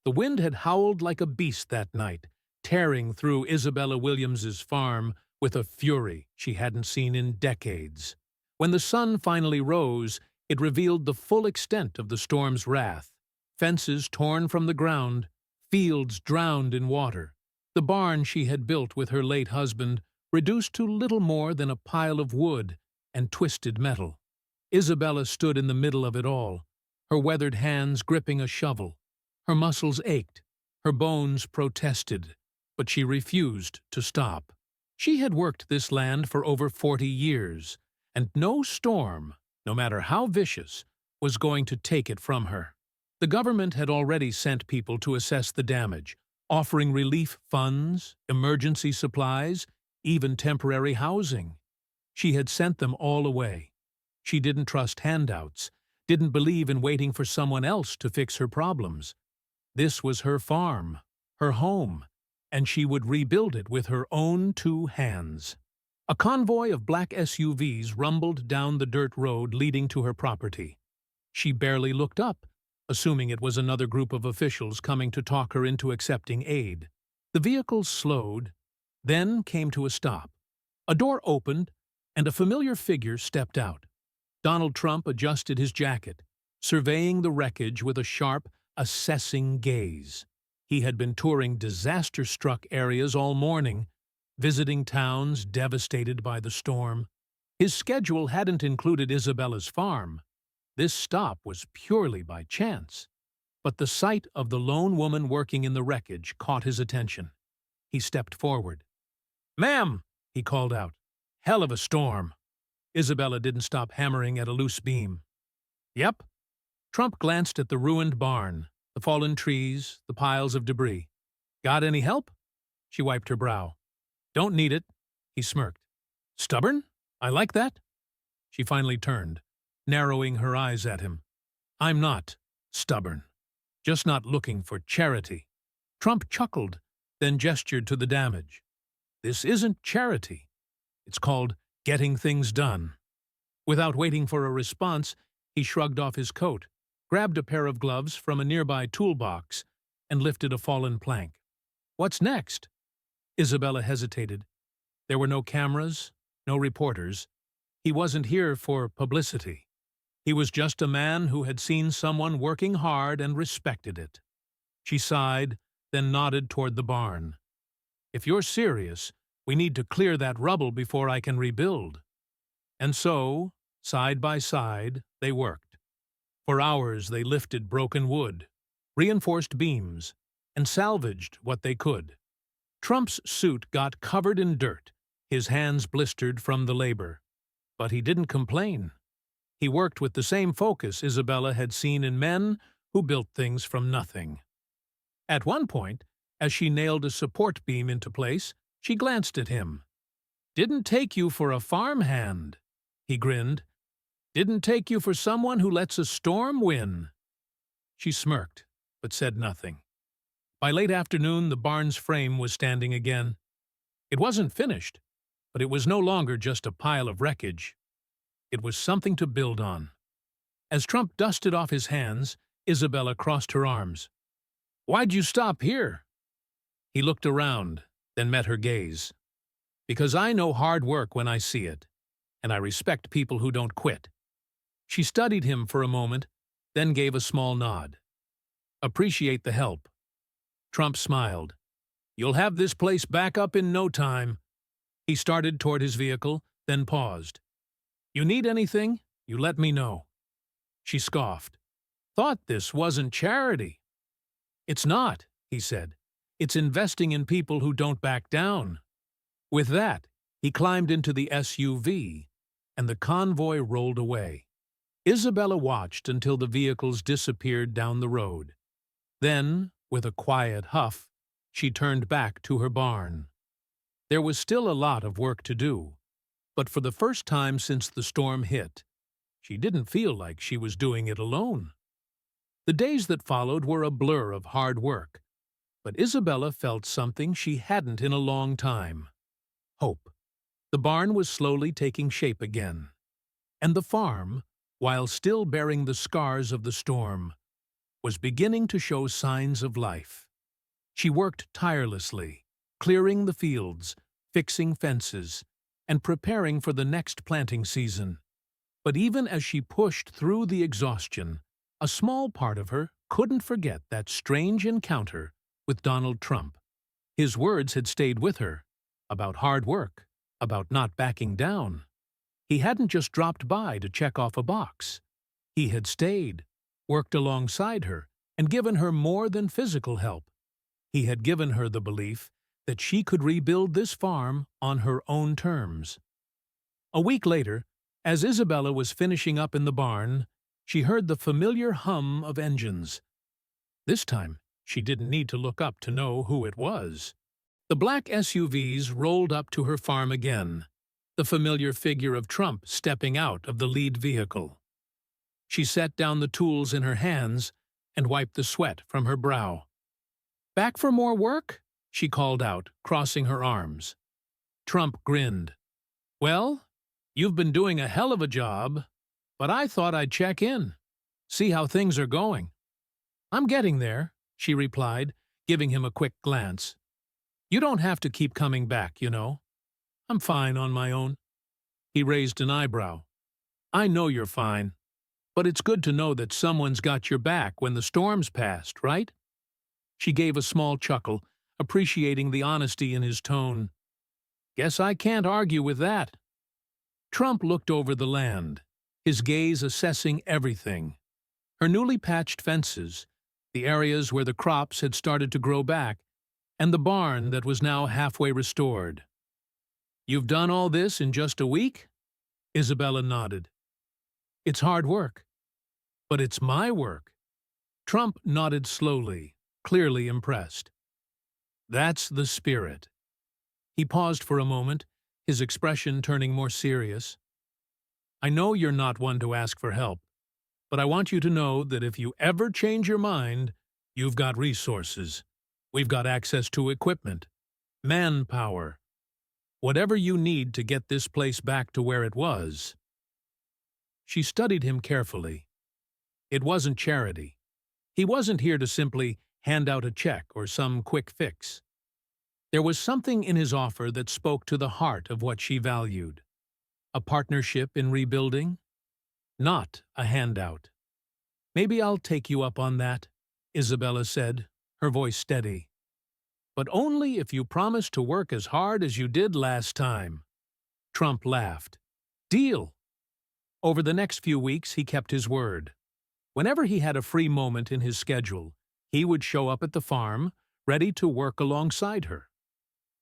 The wind had howled like a beast that night, tearing through Isabella Williams's farm with a fury she hadn't seen in decades. When the sun finally rose, it revealed the full extent of the storm's wrath. Fences torn from the ground, fields drowned in water. The barn she had built with her late husband reduced to little more than a pile of wood and twisted metal. Isabella stood in the middle of it all, her weathered hands gripping a shovel. Her muscles ached, her bones protested, but she refused to stop. She had worked this land for over 40 years, and no storm, no matter how vicious, was going to take it from her. The government had already sent people to assess the damage, offering relief funds, emergency supplies, even temporary housing. She had sent them all away. She didn't trust handouts, didn't believe in waiting for someone else to fix her problems. This was her farm, her home, and she would rebuild it with her own 2 hands. A convoy of black SUVs rumbled down the dirt road leading to her property. She barely looked up, assuming it was another group of officials coming to talk her into accepting aid. The vehicles slowed, then came to a stop. A door opened, and a familiar figure stepped out. Donald Trump adjusted his jacket, surveying the wreckage with a sharp, assessing gaze. He had been touring disaster-struck areas all morning, visiting towns devastated by the storm. His schedule hadn't included Isabella's farm. This stop was purely by chance. But the sight of the lone woman working in the wreckage caught his attention. He stepped forward. "Ma'am," he called out. "Hell of a storm." Isabella didn't stop hammering at a loose beam. "Yep." Trump glanced at the ruined barn, the fallen trees, the piles of debris. "Got any help?" She wiped her brow. "Don't need it," he smirked. "Stubborn? I like that." She finally turned, narrowing her eyes at him. "I'm not stubborn. Just not looking for charity." Trump chuckled, then gestured to the damage. "This isn't charity. It's called getting things done." Without waiting for a response, he shrugged off his coat, grabbed a pair of gloves from a nearby toolbox, and lifted a fallen plank. "What's next?" Isabella hesitated. There were no cameras, no reporters. He wasn't here for publicity. He was just a man who had seen someone working hard and respected it. She sighed, then nodded toward the barn. "If you're serious, we need to clear that rubble before I can rebuild." And so, side by side, they worked. For hours they lifted broken wood, reinforced beams, and salvaged what they could. Trump's suit got covered in dirt, his hands blistered from the labor. But he didn't complain. He worked with the same focus Isabella had seen in men who built things from nothing. At one point, as she nailed a support beam into place, she glanced at him. "Didn't take you for a farmhand," he grinned. "Didn't take you for someone who lets a storm win." She smirked, but said nothing. By late afternoon, the barn's frame was standing again. It wasn't finished, but it was no longer just a pile of wreckage. It was something to build on. As Trump dusted off his hands, Isabella crossed her arms. "Why'd you stop here?" He looked around, then met her gaze. "Because I know hard work when I see it, and I respect people who don't quit." She studied him for a moment, then gave a small nod. "Appreciate the help." Trump smiled. "You'll have this place back up in no time." He started toward his vehicle, then paused. "You need anything? You let me know." She scoffed. "Thought this wasn't charity." "It's not," he said. "It's investing in people who don't back down." With that, he climbed into the SUV, and the convoy rolled away. Isabella watched until the vehicles disappeared down the road. Then, with a quiet huff, she turned back to her barn. There was still a lot of work to do, but for the first time since the storm hit, she didn't feel like she was doing it alone. The days that followed were a blur of hard work, but Isabella felt something she hadn't in a long time. Hope. The barn was slowly taking shape again, and the farm, while still bearing the scars of the storm, was beginning to show signs of life. She worked tirelessly, clearing the fields, fixing fences, and preparing for the next planting season. But even as she pushed through the exhaustion, a small part of her couldn't forget that strange encounter with Donald Trump. His words had stayed with her, about hard work, about not backing down. He hadn't just dropped by to check off a box. He had stayed, worked alongside her, and given her more than physical help. He had given her the belief that she could rebuild this farm on her own terms. A week later, as Isabella was finishing up in the barn, she heard the familiar hum of engines. This time, she didn't need to look up to know who it was. The black SUVs rolled up to her farm again, the familiar figure of Trump stepping out of the lead vehicle. She set down the tools in her hands and wiped the sweat from her brow. "Back for more work?" she called out, crossing her arms. Trump grinned. "Well, you've been doing a hell of a job, but I thought I'd check in, see how things are going." "I'm getting there," she replied, giving him a quick glance. "You don't have to keep coming back, you know. I'm fine on my own." He raised an eyebrow. "I know you're fine, but it's good to know that someone's got your back when the storm's passed, right?" She gave a small chuckle, appreciating the honesty in his tone. "Guess I can't argue with that." Trump looked over the land, his gaze assessing everything. Her newly patched fences, the areas where the crops had started to grow back, and the barn that was now halfway restored. "You've done all this in just a week?" Isabella nodded. "It's hard work, but it's my work." Trump nodded slowly, clearly impressed. "That's the spirit." He paused for a moment, his expression turning more serious. "I know you're not one to ask for help, but I want you to know that if you ever change your mind, you've got resources. We've got access to equipment, manpower, whatever you need to get this place back to where it was." She studied him carefully. It wasn't charity. He wasn't here to simply hand out a check or some quick fix. There was something in his offer that spoke to the heart of what she valued. A partnership in rebuilding, not a handout. "Maybe I'll take you up on that," Isabella said, her voice steady. "But only if you promise to work as hard as you did last time." Trump laughed. "Deal." Over the next few weeks, he kept his word. Whenever he had a free moment in his schedule, he would show up at the farm, ready to work alongside her.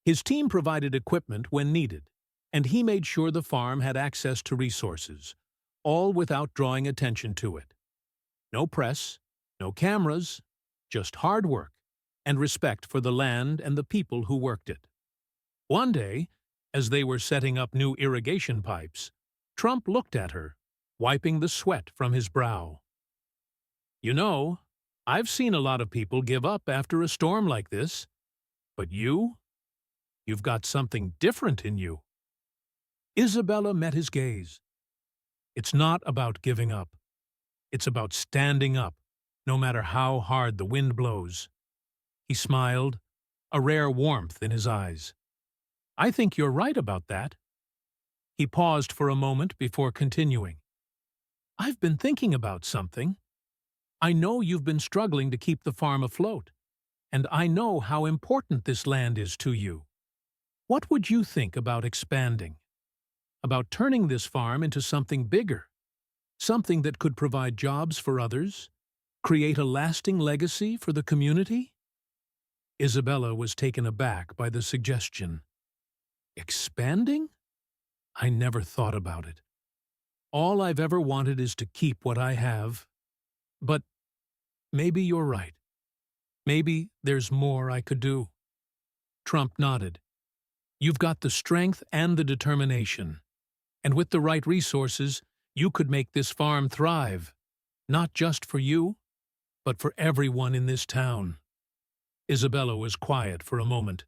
His team provided equipment when needed, and he made sure the farm had access to resources, all without drawing attention to it. No press, no cameras, just hard work and respect for the land and the people who worked it. One day, as they were setting up new irrigation pipes, Trump looked at her, wiping the sweat from his brow. "You know, I've seen a lot of people give up after a storm like this, but you've got something different in you." Isabella met his gaze. "It's not about giving up. It's about standing up, no matter how hard the wind blows." He smiled, a rare warmth in his eyes. "I think you're right about that." He paused for a moment before continuing. "I've been thinking about something. I know you've been struggling to keep the farm afloat, and I know how important this land is to you. What would you think about expanding? About turning this farm into something bigger? Something that could provide jobs for others? Create a lasting legacy for the community?" Isabella was taken aback by the suggestion. "Expanding? I never thought about it. All I've ever wanted is to keep what I have. But maybe you're right. Maybe there's more I could do." Trump nodded. "You've got the strength and the determination, and with the right resources, you could make this farm thrive, not just for you, but for everyone in this town." Isabella was quiet for a moment,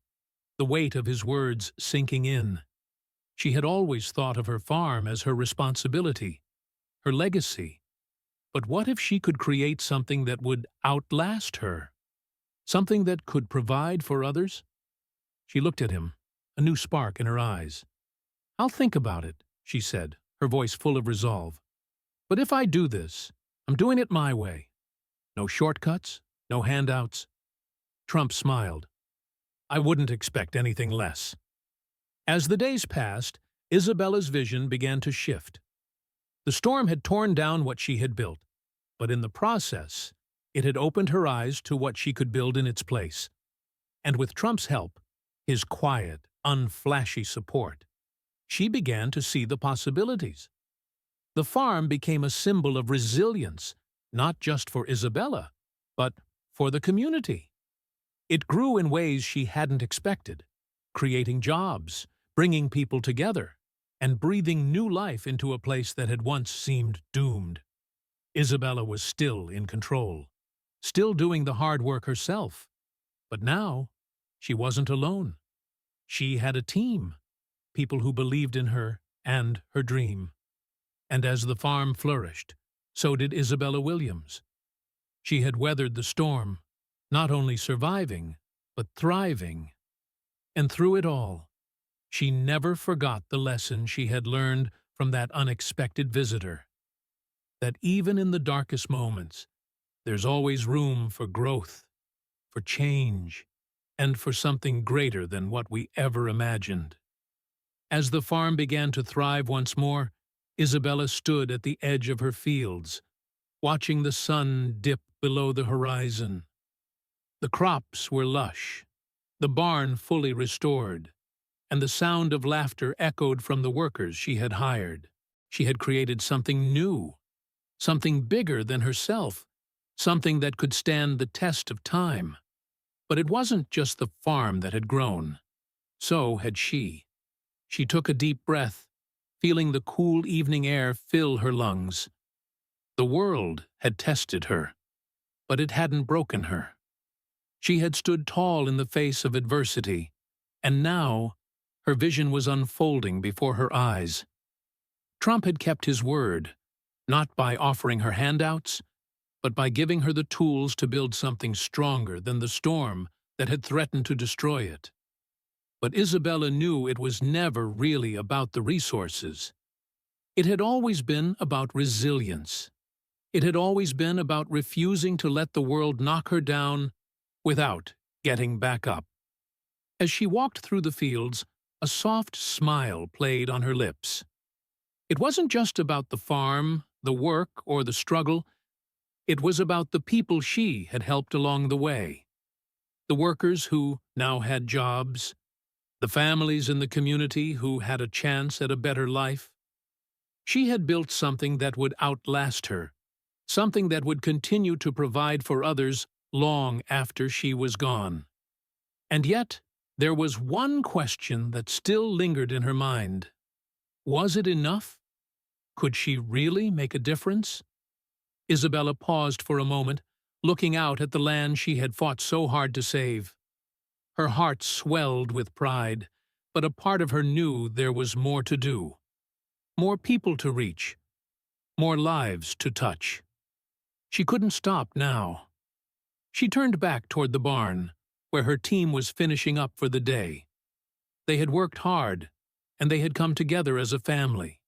the weight of his words sinking in. She had always thought of her farm as her responsibility, her legacy. But what if she could create something that would outlast her? Something that could provide for others? She looked at him, a new spark in her eyes. "I'll think about it," she said, her voice full of resolve. "But if I do this, I'm doing it my way. No shortcuts, no handouts." Trump smiled. "I wouldn't expect anything less." As the days passed, Isabella's vision began to shift. The storm had torn down what she had built, but in the process, it had opened her eyes to what she could build in its place. And with Trump's help, his quiet, unflashy support, she began to see the possibilities. The farm became a symbol of resilience, not just for Isabella, but for the community. It grew in ways she hadn't expected, creating jobs, bringing people together, and breathing new life into a place that had once seemed doomed. Isabella was still in control, still doing the hard work herself. But now, she wasn't alone. She had a team, people who believed in her and her dream. And as the farm flourished, so did Isabella Williams. She had weathered the storm, not only surviving, but thriving. And through it all, she never forgot the lesson she had learned from that unexpected visitor. That even in the darkest moments, there's always room for growth, for change, and for something greater than what we ever imagined. As the farm began to thrive once more, Isabella stood at the edge of her fields, watching the sun dip below the horizon. The crops were lush, the barn fully restored, and the sound of laughter echoed from the workers she had hired. She had created something new, something bigger than herself, something that could stand the test of time. But it wasn't just the farm that had grown. So had she. She took a deep breath, feeling the cool evening air fill her lungs. The world had tested her, but it hadn't broken her. She had stood tall in the face of adversity, and now her vision was unfolding before her eyes. Trump had kept his word, not by offering her handouts, but by giving her the tools to build something stronger than the storm that had threatened to destroy it. But Isabella knew it was never really about the resources. It had always been about resilience. It had always been about refusing to let the world knock her down without getting back up. As she walked through the fields, a soft smile played on her lips. It wasn't just about the farm, the work, or the struggle. It was about the people she had helped along the way. The workers who now had jobs, the families in the community who had a chance at a better life. She had built something that would outlast her, something that would continue to provide for others long after she was gone. And yet, there was one question that still lingered in her mind. Was it enough? Could she really make a difference? Isabella paused for a moment, looking out at the land she had fought so hard to save. Her heart swelled with pride, but a part of her knew there was more to do. More people to reach. More lives to touch. She couldn't stop now. She turned back toward the barn, where her team was finishing up for the day. They had worked hard, and they had come together as a family.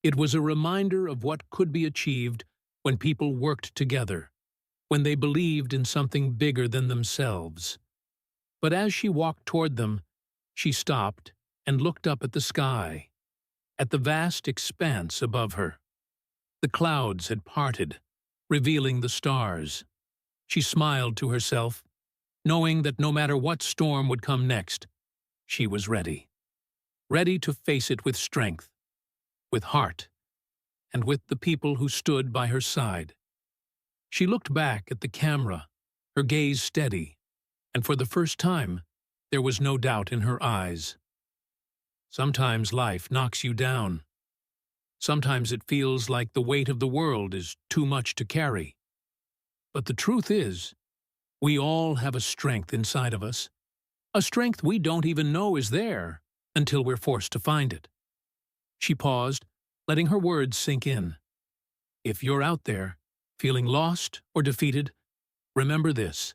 It was a reminder of what could be achieved when people worked together, when they believed in something bigger than themselves. But as she walked toward them, she stopped and looked up at the sky, at the vast expanse above her. The clouds had parted, revealing the stars. She smiled to herself, knowing that no matter what storm would come next, she was ready. Ready to face it with strength, with heart, and with the people who stood by her side. She looked back at the camera, her gaze steady, and for the first time, there was no doubt in her eyes. Sometimes life knocks you down. Sometimes it feels like the weight of the world is too much to carry. But the truth is, we all have a strength inside of us, a strength we don't even know is there until we're forced to find it. She paused, letting her words sink in. If you're out there, feeling lost or defeated, remember this: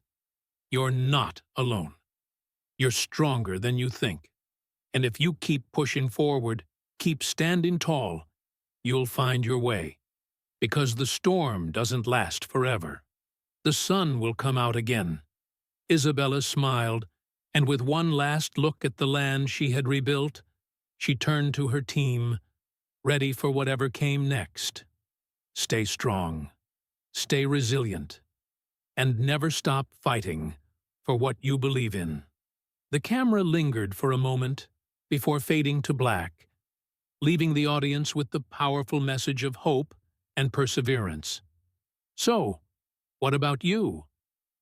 you're not alone. You're stronger than you think. And if you keep pushing forward, keep standing tall, you'll find your way. Because the storm doesn't last forever. The sun will come out again. Isabella smiled, and with one last look at the land she had rebuilt, she turned to her team, ready for whatever came next. Stay strong, stay resilient, and never stop fighting for what you believe in. The camera lingered for a moment before fading to black, leaving the audience with the powerful message of hope and perseverance. So, what about you?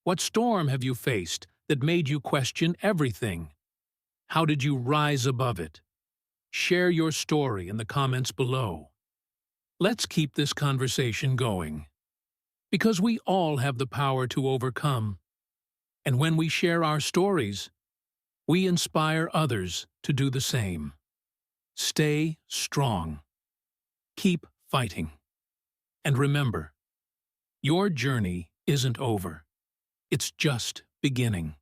What storm have you faced that made you question everything? How did you rise above it? Share your story in the comments below. Let's keep this conversation going, because we all have the power to overcome. And when we share our stories, we inspire others to do the same. Stay strong. Keep fighting. And remember, your journey isn't over. It's just beginning.